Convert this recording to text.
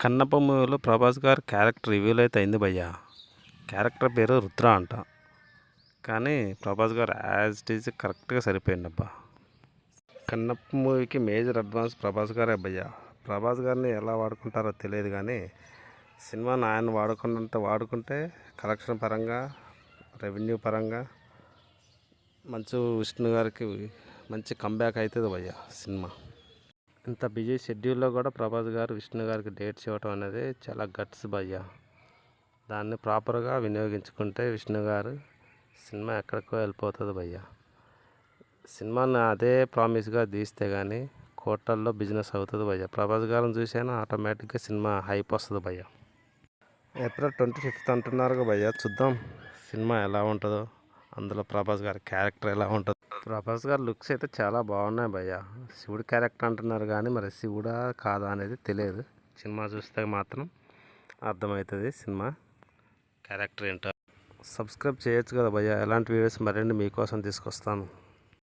కన్నప్ప మూవీలో ప్రభాస్ గారి character reveal అయితే అయింది భయ్య. క్యారెక్టర్ పేరు రుద్ర అంట. కానీ ప్రభాస్ గారు యాజ్ ఇట్ ఈజ్ కరెక్ట్గా సరిపోయింది అబ్బా. కన్నప్ప మూవీకి మేజర్ అడ్వాన్స్ ప్రభాస్ గారే భయ్య. ప్రభాస్ గారిని ఎలా వాడుకుంటారో తెలియదు కానీ సినిమాని ఆయన వాడుకుంటే కలెక్షన్ పరంగా, రెవెన్యూ పరంగా మంచి విష్ణు గారికి మంచి కంబ్యాక్ అవుతుంది భయ్య సినిమా. ఇంత బిజీ షెడ్యూల్లో కూడా ప్రభాస్ గారు విష్ణు గారికి డేట్స్ ఇవ్వటం అనేది చాలా గట్స్ భయ్య. దాన్ని ప్రాపర్గా వినియోగించుకుంటే విష్ణు గారు సినిమా ఎక్కడికో వెళ్ళిపోతుంది భయ్య. సినిమాని అదే ప్రామిస్గా తీస్తే కానీ కోట్లల్లో బిజినెస్ అవుతుంది భయ్య. ప్రభాస్ గారిని చూసైనా ఆటోమేటిక్గా సినిమా హైప్ వస్తుంది భయ్య. ఏప్రిల్ 25th అంటున్నారు భయ్య. చూద్దాం సినిమా ఎలా ఉంటుందో, అందులో ప్రభాస్ గారి క్యారెక్టర్ ఎలా ఉంటుందో. ప్రభాస్ గారి లుక్స్ అయితే చాలా బాగున్నాయి భయ్య. శివుడు క్యారెక్టర్ అంటున్నారు కానీ మరి శివుడా కాదా అనేది తెలియదు. సినిమా చూస్తే మాత్రం అర్థమవుతుంది సినిమా క్యారెక్టర్ ఏంటో. సబ్స్క్రైబ్ చేయొచ్చు కదా భయ్య. ఎలాంటి వీడియోస్ మరిన్ని మీకోసం తీసుకొస్తాను.